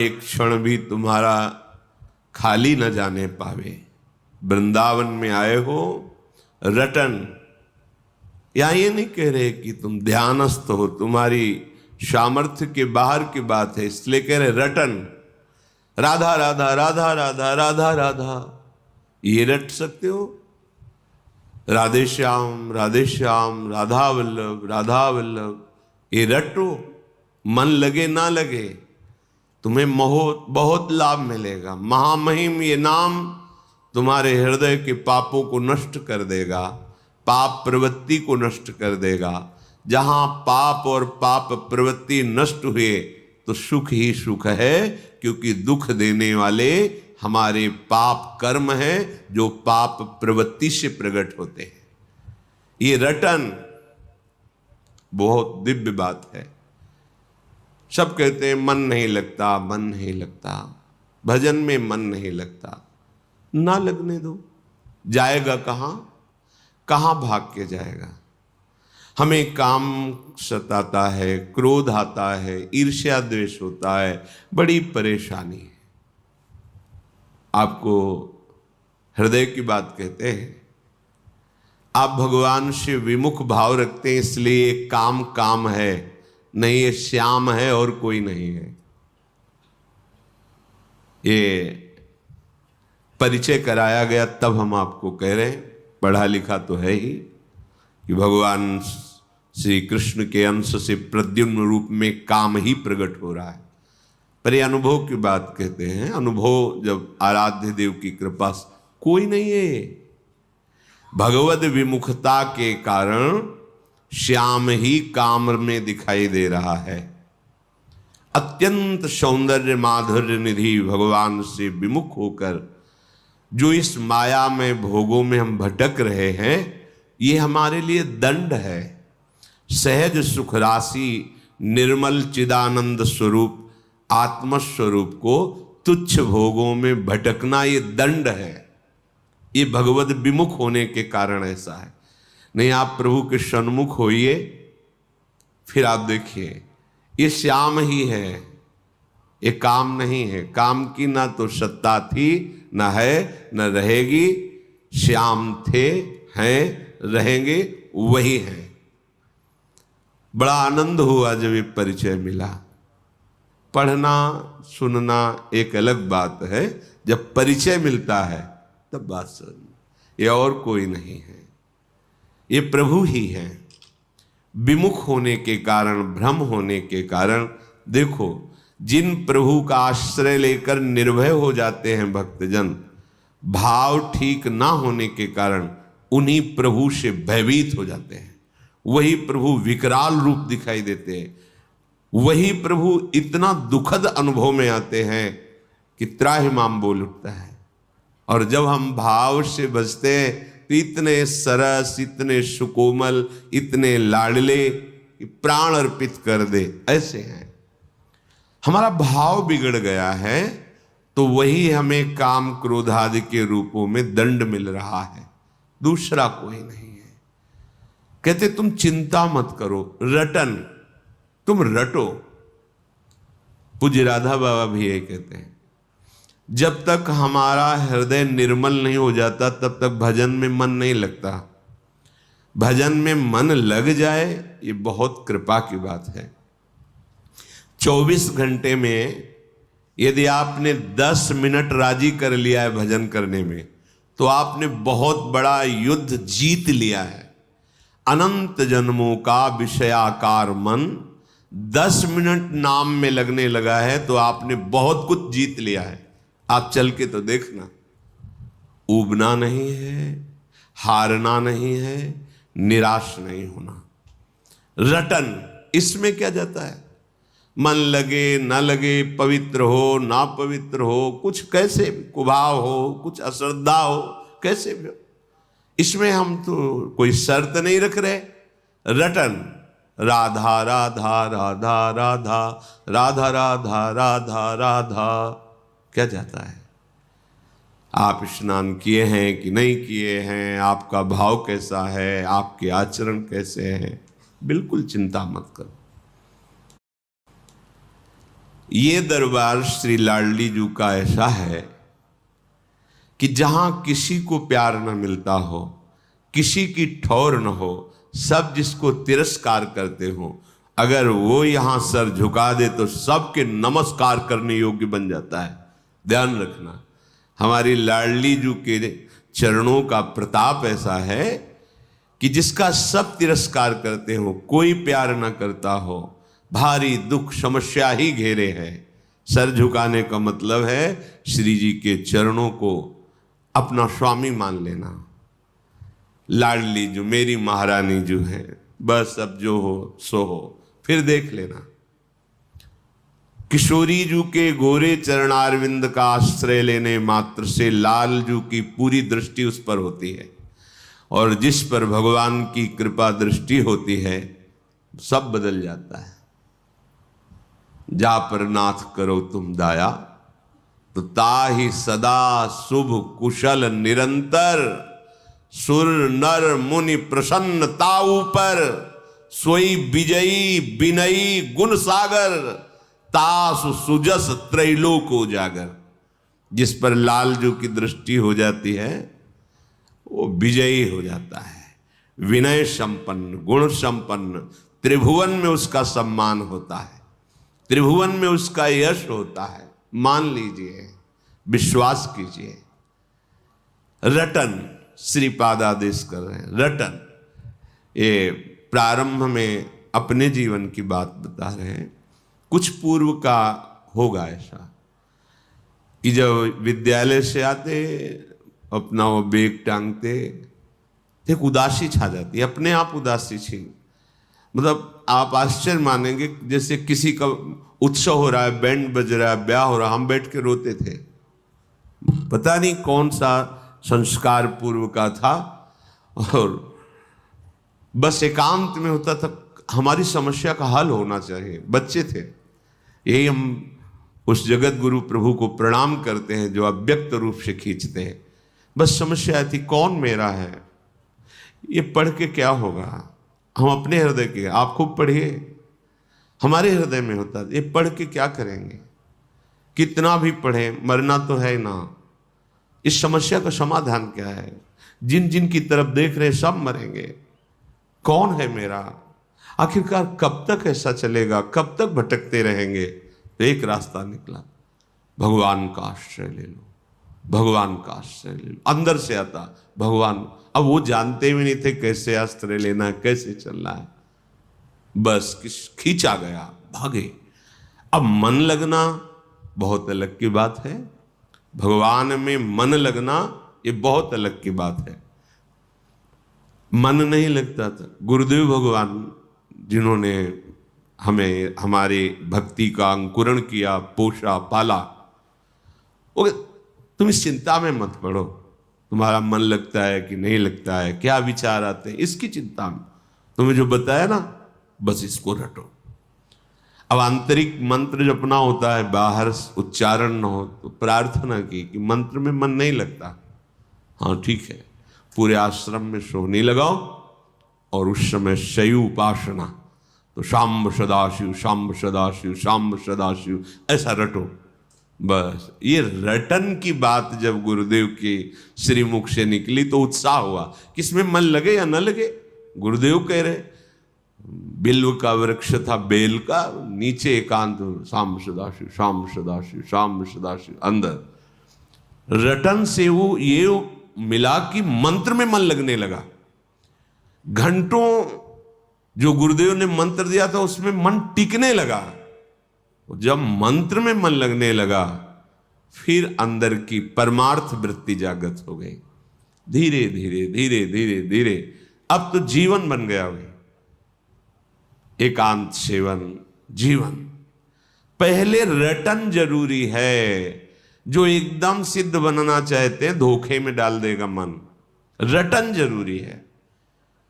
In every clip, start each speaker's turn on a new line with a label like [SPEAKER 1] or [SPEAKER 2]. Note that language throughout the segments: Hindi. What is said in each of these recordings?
[SPEAKER 1] एक क्षण भी तुम्हारा खाली न जाने पावे। वृंदावन में आए हो रटन, या ये नहीं कह रहे कि तुम ध्यानस्थ हो, तुम्हारी सामर्थ्य के बाहर की बात है, इसलिए कह रहे रटन। राधा राधा राधा राधा राधा राधा, ये रट सकते हो? राधे श्याम राधा वल्लभ राधा वल्लभ, ये रटो। मन लगे ना लगे, तुम्हें बहुत लाभ मिलेगा। महामहिम ये नाम तुम्हारे हृदय के पापों को नष्ट कर देगा, पाप प्रवृत्ति को नष्ट कर देगा। जहां पाप और पाप प्रवृत्ति नष्ट हुए तो सुख ही सुख है, क्योंकि दुख देने वाले हमारे पाप कर्म हैं जो पाप प्रवृत्ति से प्रकट होते हैं। ये रटन बहुत दिव्य बात है। सब कहते हैं मन नहीं लगता, मन नहीं लगता, भजन में मन नहीं लगता। ना लगने दो, जाएगा कहाँ? कहाँ भाग के जाएगा? हमें काम सताता है, क्रोध आता है, ईर्ष्या द्वेष होता है, बड़ी परेशानी है। आपको हृदय की बात कहते हैं। आप भगवान से विमुख भाव रखते हैं, इसलिए काम काम है, नहीं ये श्याम है और कोई नहीं है। ये परिचय कराया गया तब हम आपको कह रहे हैं, पढ़ा लिखा तो है ही, कि भगवान श्री कृष्ण के अंश से प्रद्युम्न रूप में काम ही प्रकट हो रहा है। पर ये अनुभव की बात कहते हैं। अनुभव जब आराध्य देव की कृपा से, कोई नहीं है। भगवद विमुखता के कारण श्याम ही काम में दिखाई दे रहा है। अत्यंत सौंदर्य माधुर्य निधि भगवान से विमुख होकर जो इस माया में भोगों में हम भटक रहे हैं, ये हमारे लिए दंड है। सहज सुख राशि निर्मल चिदानंद स्वरूप आत्मस्वरूप को तुच्छ भोगों में भटकना, ये दंड है। ये भगवद विमुख होने के कारण ऐसा है। नहीं, आप प्रभु के सन्मुख होइए, फिर आप देखिए ये श्याम ही है, ये काम नहीं है। काम की ना तो सत्ता थी, न है, न रहेगी। श्याम थे, हैं, रहेंगे, वही हैं। बड़ा आनंद हुआ जब ये परिचय मिला। पढ़ना सुनना एक अलग बात है, जब परिचय मिलता है तब बात सुन। ये और कोई नहीं है, ये प्रभु ही हैं। विमुख होने के कारण, भ्रम होने के कारण, देखो जिन प्रभु का आश्रय लेकर निर्भय हो जाते हैं भक्तजन, भाव ठीक ना होने के कारण उन्हीं प्रभु से भयभीत हो जाते हैं। वही प्रभु विकराल रूप दिखाई देते हैं। वही प्रभु इतना दुखद अनुभव में आते हैं कि त्राहिमाम बोल उठता है। और जब हम भाव से बचते हैं तो इतने सरस, इतने सुकोमल, इतने लाडले कि प्राण अर्पित कर दे, ऐसे हैं। हमारा भाव बिगड़ गया है तो वही हमें काम क्रोध आदि के रूपों में दंड मिल रहा है, दूसरा कोई नहीं है। कहते तुम चिंता मत करो, रटन, तुम रटो। पूज्य राधा बाबा भी ये कहते हैं, जब तक हमारा हृदय निर्मल नहीं हो जाता तब तक भजन में मन नहीं लगता। भजन में मन लग जाए ये बहुत कृपा की बात है। 24 घंटे में यदि आपने 10 मिनट राजी कर लिया है भजन करने में, तो आपने बहुत बड़ा युद्ध जीत लिया है। अनंत जन्मों का विषयाकार मन 10 मिनट नाम में लगने लगा है तो आपने बहुत कुछ जीत लिया है। आप चल के तो देखना, ऊबना नहीं है, हारना नहीं है, निराश नहीं होना। रटन, इसमें क्या जाता है? मन लगे ना लगे, पवित्र हो ना पवित्र हो, कुछ कैसे भी कुभाव हो, कुछ अश्रद्धा हो, कैसे भी हो, इसमें हम तो कोई शर्त नहीं रख रहे। रटन, राधा राधा राधा राधा राधा राधा राधा राधा, क्या जाता है? आप स्नान किए हैं कि नहीं किए हैं, आपका भाव कैसा है, आपके आचरण कैसे हैं, बिल्कुल चिंता मत करो। ये दरबार श्री लाडली जी का ऐसा है कि जहां किसी को प्यार न मिलता हो, किसी की ठौर न हो, सब जिसको तिरस्कार करते हो, अगर वो यहां सर झुका दे तो सबके नमस्कार करने योग्य बन जाता है। ध्यान रखना, हमारी लाडली जी के चरणों का प्रताप ऐसा है कि जिसका सब तिरस्कार करते हो, कोई प्यार न करता हो, भारी दुख समस्या ही घेरे है। सर झुकाने का मतलब है श्री जी के चरणों को अपना स्वामी मान लेना। लाडली जो मेरी महारानी जो है, बस अब जो हो सो हो, फिर देख लेना। किशोरी जू के गोरे चरणारविंद का आश्रय लेने मात्र से लाल जू की पूरी दृष्टि उस पर होती है, और जिस पर भगवान की कृपा दृष्टि होती है सब बदल जाता है। जा पर नाथ करो तुम दाया, तो ताहि सदा शुभ कुशल निरंतर, सुर नर मुनि प्रसन्न ताऊ पर, सोई विजयी विनयी गुण सागर, तासु सुजस त्रैलोक उजागर। जिस पर लाल जो की दृष्टि हो जाती है वो विजयी हो जाता है, विनय संपन्न गुण संपन्न, त्रिभुवन में उसका सम्मान होता है, त्रिभुवन में उसका यश होता है। मान लीजिए, विश्वास कीजिए। रटन श्रीपाद आदेश कर रहे हैं, रटन। ये प्रारंभ में अपने जीवन की बात बता रहे हैं, कुछ पूर्व का होगा ऐसा कि जब विद्यालय से आते अपना वो बैग टांगते, एक उदासी छा जाती है, अपने आप उदासी छी। मतलब आप आश्चर्य मानेंगे, जैसे किसी का उत्सव हो रहा है, बैंड बज रहा है, ब्याह हो रहा है, हम बैठ के रोते थे। पता नहीं कौन सा संस्कार पूर्व का था, और बस एकांत में होता था, हमारी समस्या का हल होना चाहिए। बच्चे थे, यही हम उस जगत गुरु प्रभु को प्रणाम करते हैं जो अव्यक्त रूप से खींचते हैं। बस समस्या थी, कौन मेरा है, ये पढ़ के क्या होगा। हम अपने हृदय के, आप खूब पढ़िए, हमारे हृदय में होता है, ये पढ़ के क्या करेंगे, कितना भी पढ़े मरना तो है ना। इस समस्या का समाधान क्या है, जिन जिन की तरफ देख रहे सब मरेंगे, कौन है मेरा। आखिरकार कब तक ऐसा चलेगा, कब तक भटकते रहेंगे। तो एक रास्ता निकला, भगवान का आश्रय ले लो, भगवान का आश्रय ले लो। अंदर से आता भगवान। अब वो जानते भी नहीं थे कैसे आश्रय लेना है, कैसे चलना है, बस खींचा गया, भागे। अब मन लगना बहुत अलग की बात है, भगवान में मन लगना ये बहुत अलग की बात है। मन नहीं लगता था, गुरुदेव भगवान जिन्होंने हमें हमारी भक्ति का अंकुरण किया, पोषा, पाला, वो तुम इस चिंता में मत पड़ो, तुम्हारा मन लगता है कि नहीं लगता है, क्या विचार आते हैं, इसकी चिंता में तुम्हें जो बताया ना, बस इसको रटो। अब आंतरिक मंत्र जपना होता है, बाहर उच्चारण न हो, तो प्रार्थना की कि मंत्र में मन नहीं लगता, हाँ ठीक है, पूरे आश्रम में सोहनी लगाओ, और उस समय शयु उपासना, तो शाम्ब सदाशिव शाम्ब सदाशिव शाम्ब सदाशिव, ऐसा रटो। बस ये रटन की बात जब गुरुदेव के श्रीमुख से निकली तो उत्साह हुआ, किसमें मन लगे या न लगे। गुरुदेव कह रहे, बिल्व का वृक्ष था बेल का, नीचे एकांत, शाम्ब सदाशिव शाम्ब सदाशिव शाम्ब सदाशिव। अंदर रटन से वो ये मिला कि मंत्र में मन लगने लगा। घंटों जो गुरुदेव ने मंत्र दिया था उसमें मन टिकने लगा। जब मंत्र में मन लगने लगा, फिर अंदर की परमार्थ वृत्ति जागृत हो गई। धीरे धीरे धीरे धीरे धीरे अब तो जीवन बन गया भाई, एकांत सेवन जीवन। पहले रटन जरूरी है, जो एकदम सिद्ध बनना चाहते हैं धोखे में डाल देगा मन। रटन जरूरी है,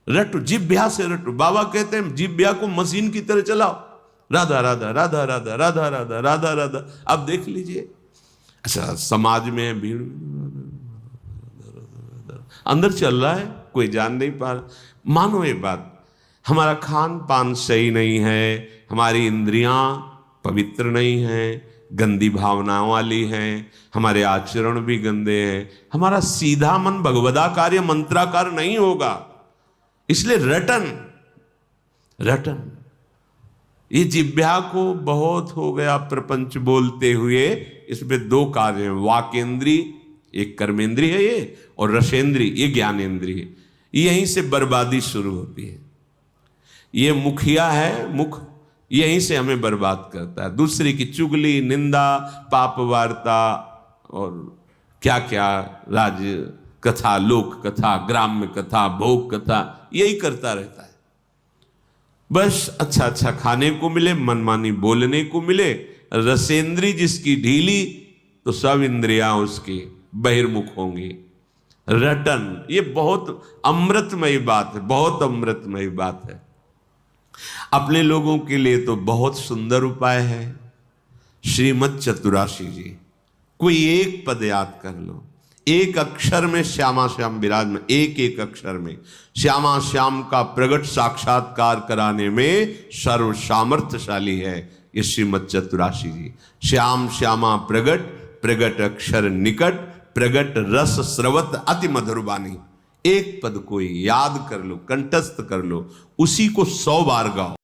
[SPEAKER 1] रटो, जिभ्या से रटो। बाबा कहते हैं जिभ्या को मशीन की तरह चलाओ, राधा राधा राधा राधा राधा राधा राधा राधा। अब देख लीजिए, अच्छा समाज में भीड़ अंदर चल रहा है, कोई जान नहीं पा रहा। मानो ये बात, हमारा खान पान सही नहीं है, हमारी इंद्रियां पवित्र नहीं हैं, गंदी भावनाओं वाली हैं, हमारे आचरण भी गंदे हैं, हमारा सीधा मन भगवदाकार मंत्राकार नहीं होगा। इसलिए रटन ये जिह्वा को बहुत हो गया प्रपंच बोलते हुए। इसमें दो कार्य हैं, वाकेंद्री एक कर्मेंद्री है ये, और रसेंद्री ये ज्ञानेंद्री है। यहीं से बर्बादी शुरू होती है। ये मुखिया है, मुख यहीं से हमें बर्बाद करता है। दूसरे की चुगली, निंदा, पाप वार्ता और क्या क्या राज्य कथा, लोक कथा, ग्राम्य कथा, भोग कथा, यही करता रहता है। बस अच्छा अच्छा खाने को मिले, मनमानी बोलने को मिले। रसेंद्री जिसकी ढीली तो सब इंद्रियां उसकी बहिर्मुख होंगी। रटन ये बहुत अमृतमयी बात है, बहुत अमृतमयी बात है। अपने लोगों के लिए तो बहुत सुंदर उपाय है। श्रीमद चतुराशी जी, कोई एक पद याद कर लो, एक अक्षर में श्यामा श्याम विराजमान, एक एक अक्षर में श्यामा श्याम का प्रगट साक्षात्कार कराने में सर्व सामर्थ्यशाली है ये श्रीमद चतुराशी जी। श्याम श्यामा प्रगट, प्रगट अक्षर निकट, प्रगट रस स्रवत अति मधुर वाणी। एक पद को याद कर लो, कंठस्थ कर लो, उसी को 100 बार गाओ।